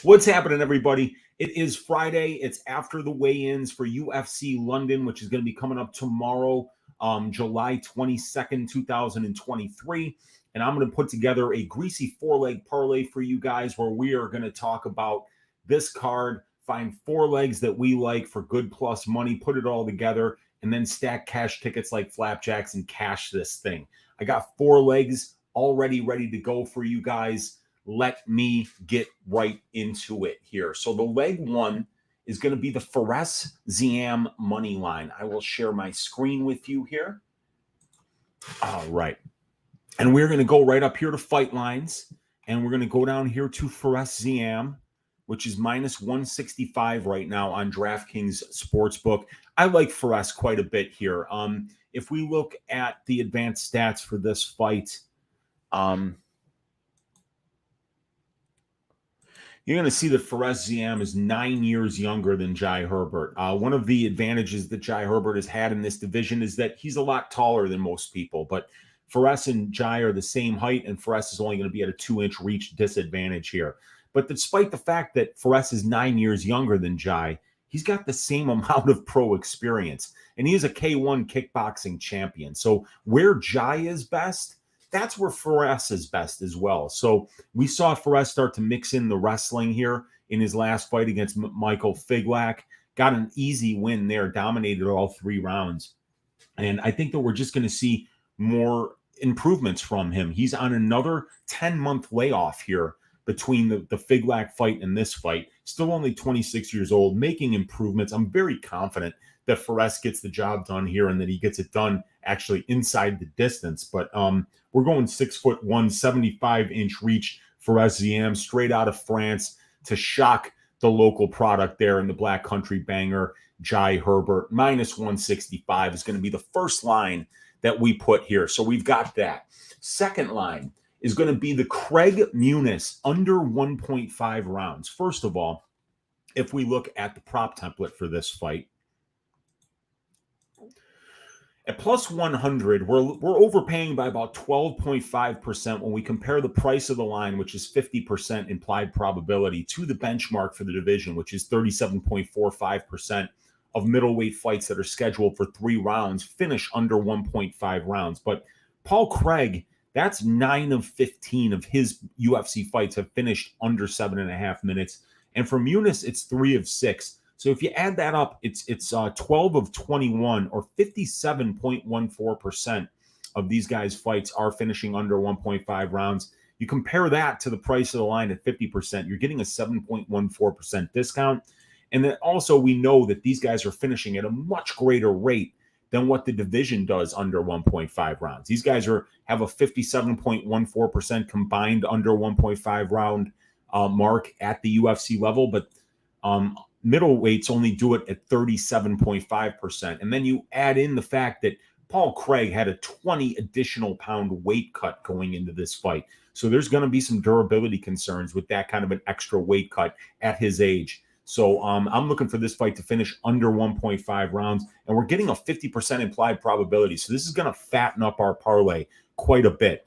What's happening, everybody? It is Friday. It's after the weigh-ins for UFC London, which is going to be coming up tomorrow, July 22nd, 2023. And I'm going to put together a greasy four-leg parlay for you guys where we are going to talk about this card, find four legs that we like for good plus money, put it all together, and then stack cash tickets like flapjacks and cash this thing. I got four legs already ready to go for you guys. Let me get right into it here. So the leg one is going to be the UncleWeezyMMA money line. I will share my screen with you here. All right. And we're going to go right up here to fight lines. And we're going to go down here to UncleWeezyMMA, which is minus 165 right now on DraftKings Sportsbook. I like UncleWeezy quite a bit here. If we look at the advanced stats for this fight, you're going to see that UncleWeezy is 9 years younger than Jai Herbert. One of the advantages that Jai Herbert has had in this division is that he's a lot taller than most people. But UncleWeezy and Jai are the same height, and UncleWeezy is only going to be at a 2-inch reach disadvantage here. But despite the fact that UncleWeezy is 9 years younger than Jai, he's got the same amount of pro experience. And he is a K1 kickboxing champion. So where Jai is best, that's where UncleWeezy is best as well. So we saw UncleWeezy start to mix in the wrestling here in his last fight against Michael Figlak. Got an easy win there, dominated all 3 rounds. And I think that we're just going to see more improvements from him. He's on another 10-month layoff here between the Figlak fight and this fight. Still only 26 years old, making improvements. I'm very confident that UncleWeezy gets the job done here and that he gets it done actually inside the distance. But we're going 6'1", 75-inch reach for UncleWeezy straight out of France to shock the local product there in the Black Country banger, Jai Herbert. Minus 165 is going to be the first line that we put here. So we've got that. Second line is going to be the Craig Muniz under 1.5 rounds. First of all, if we look at the prop template for this fight, at plus 100, we're overpaying by about 12.5% when we compare the price of the line, which is 50% implied probability, to the benchmark for the division, which is 37.45% of middleweight fights that are scheduled for 3 rounds finish under 1.5 rounds. But Paul Craig, that's 9 of 15 of his UFC fights have finished under 7.5 minutes. And for Muniz, it's 3 of 6. So if you add that up, it's 12 of 21, or 57.14% of these guys' fights are finishing under 1.5 rounds. You compare that to the price of the line at 50%, you're getting a 7.14% discount. And then also we know that these guys are finishing at a much greater rate than what the division does under 1.5 rounds. These guys have a 57.14% combined under 1.5 round mark at the UFC level, but middleweights only do it at 37.5%. And then you add in the fact that Paul Craig had a 20 additional pound weight cut going into this fight. So there's going to be some durability concerns with that kind of an extra weight cut at his age. So I'm looking for this fight to finish under 1.5 rounds, and we're getting a 50% implied probability. So this is going to fatten up our parlay quite a bit.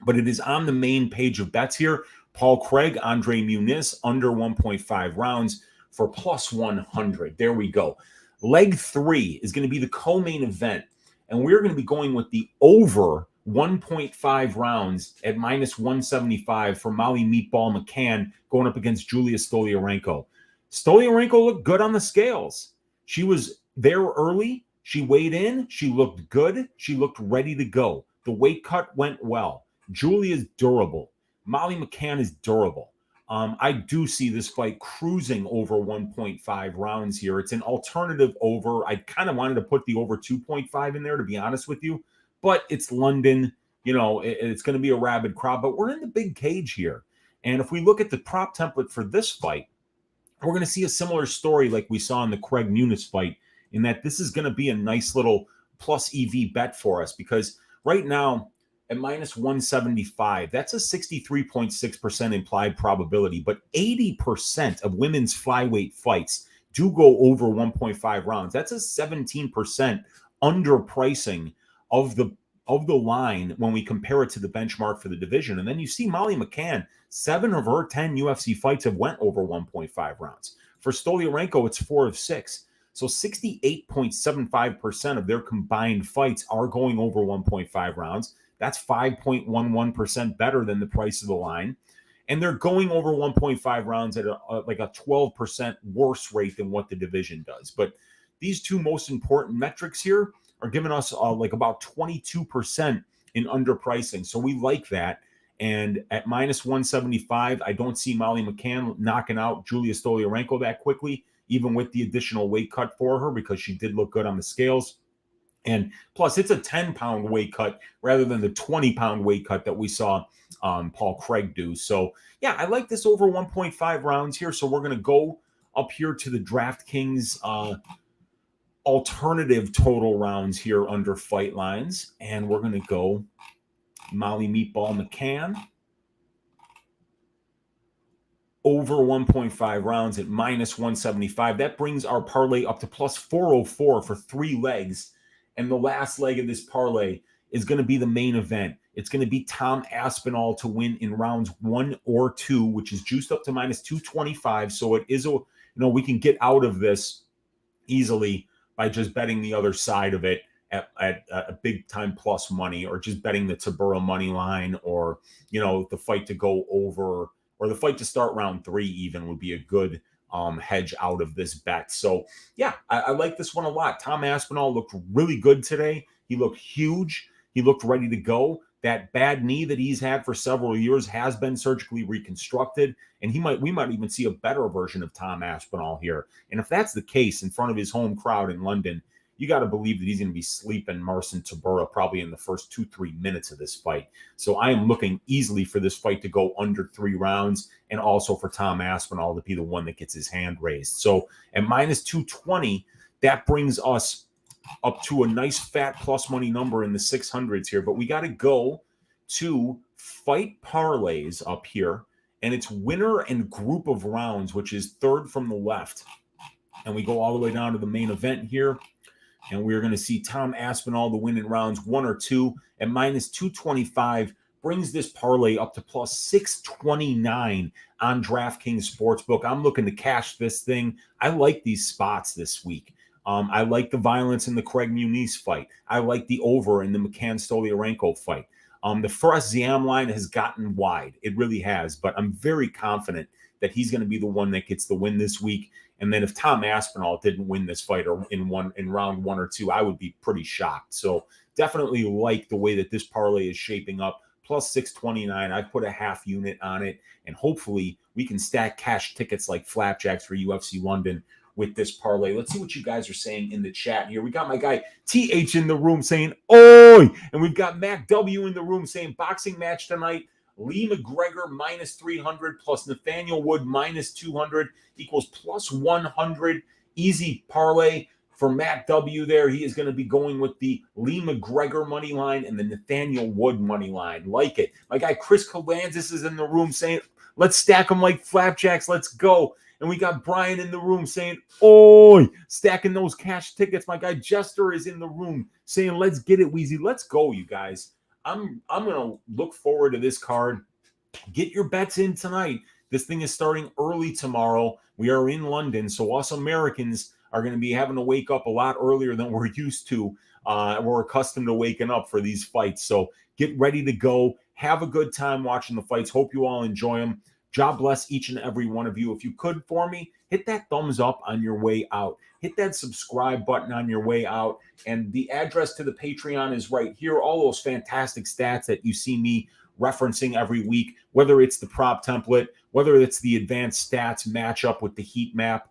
But it is on the main page of bets here. Paul Craig, Andre Muniz, under 1.5 rounds for plus 100. There we go. Leg 3 is going to be the co-main event, and we're going to be going with the over 1.5 rounds at minus 175 for Molly Meatball McCann going up against Julia Stoliarenko. Stoliarenko looked good on the scales. She was there early. She weighed in. She looked good. She looked ready to go. The weight cut went well. Julia's durable. Molly McCann is durable. I do see this fight cruising over 1.5 rounds here. It's an alternative over. I kind of wanted to put the over 2.5 in there, to be honest with you, but it's London. You know, it's going to be a rabid crowd, but we're in the big cage here. And if we look at the prop template for this fight, we're going to see a similar story like we saw in the Craig Muniz fight, in that this is going to be a nice little plus EV bet for us, because right now, at minus 175, that's a 63.6% implied probability, but 80% of women's flyweight fights do go over 1.5 rounds. That's a 17% underpricing of the of the line when we compare it to the benchmark for the division. And then you see Molly McCann, 7 of her 10 UFC fights have went over 1.5 rounds. For Stoliarenko, it's 4 of 6. So 68.75% of their combined fights are going over 1.5 rounds. That's 5.11% better than the price of the line. And they're going over 1.5 rounds at like a 12% worse rate than what the division does. But these two most important metrics here are giving us like about 22% in underpricing. So we like that. And at minus 175, I don't see Molly McCann knocking out Julia Stoliarenko that quickly, even with the additional weight cut for her, because she did look good on the scales. And plus, it's a 10-pound weight cut rather than the 20-pound weight cut that we saw Paul Craig do. So, yeah, I like this over 1.5 rounds here. So we're going to go up here to the DraftKings alternative total rounds here under fight lines. And we're going to go Molly Meatball McCann over 1.5 rounds at minus 175. That brings our parlay up to plus 404 for 3 legs. And the last leg of this parlay is going to be the main event. It's going to be Tom Aspinall to win in rounds 1 or 2, which is juiced up to minus 225. So it is we can get out of this easily by just betting the other side of it at a big time plus money, or just betting the Tybura money line, or the fight to go over, or the fight to start round 3 even would be a good hedge out of this bet. So yeah, I like this one a lot. Tom Aspinall looked really good today. He looked huge. He looked ready to go. That bad knee that he's had for several years has been surgically reconstructed, and we might even see a better version of Tom Aspinall here. And if that's the case in front of his home crowd in London, you got to believe that he's going to be sleeping Marcin Tybura probably in the first 2-3 minutes of this fight. So I am looking easily for this fight to go under 3 rounds, and also for Tom Aspinall to be the one that gets his hand raised. So at minus 220, that brings us up to a nice fat plus money number in the 600s here. But we got to go to fight parlays up here, and it's winner and group of rounds, which is third from the left. And we go all the way down to the main event here. And we're going to see Tom Aspinall the win in rounds 1 or 2 at minus 225, brings this parlay up to plus 629 on DraftKings Sportsbook. I'm looking to cash this thing. I like these spots this week. I like the violence in the Craig Muniz fight. I like the over in the McCann Stoliarenko fight. The Ziam line has gotten wide. It really has. But I'm very confident that he's going to be the one that gets the win this week. And then if Tom Aspinall didn't win this fight or in round 1 or 2, I would be pretty shocked. So definitely like the way that this parlay is shaping up. Plus 629. I put a half unit on it, and hopefully we can stack cash tickets like flapjacks for UFC London with this parlay. Let's see what you guys are saying in the chat here. We got my guy TH in the room saying, "Oi!" And we've got Mac W in the room saying, "Boxing match tonight. Lee McGregor minus 300 plus Nathaniel Wood minus 200 equals plus 100. Easy parlay for Matt W there. He is going to be going with the Lee McGregor money line and the Nathaniel Wood money line. Like it. My guy Chris Colanzis is in the room saying, "Let's stack them like flapjacks. Let's go." And we got Brian in the room saying, "Oi!" Stacking those cash tickets. My guy Jester is in the room saying, "Let's get it, Weezy. Let's go, you guys." I'm going to look forward to this card. Get your bets in tonight. This thing is starting early tomorrow. We are in London, so us Americans are going to be having to wake up a lot earlier than we're used to. We're accustomed to waking up for these fights. So get ready to go. Have a good time watching the fights. Hope you all enjoy them. God bless each and every one of you. If you could for me, hit that thumbs up on your way out. Hit that subscribe button on your way out. And the address to the Patreon is right here. All those fantastic stats that you see me referencing every week, whether it's the prop template, whether it's the advanced stats matchup with the heat map.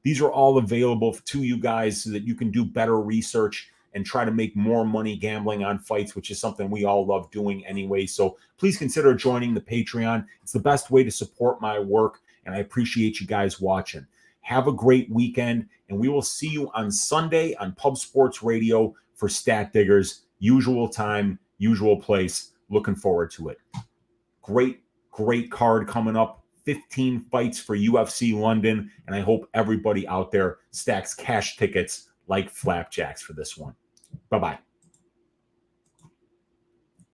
These are all available to you guys so that you can do better research and try to make more money gambling on fights, which is something we all love doing anyway. So please consider joining the Patreon. It's the best way to support my work, and I appreciate you guys watching. Have a great weekend, and we will see you on Sunday on Pub Sports Radio for Stat Diggers. Usual time, usual place. Looking forward to it. Great card coming up. 15 fights for UFC London, and I hope everybody out there stacks cash tickets like flapjacks for this one. Bye-bye.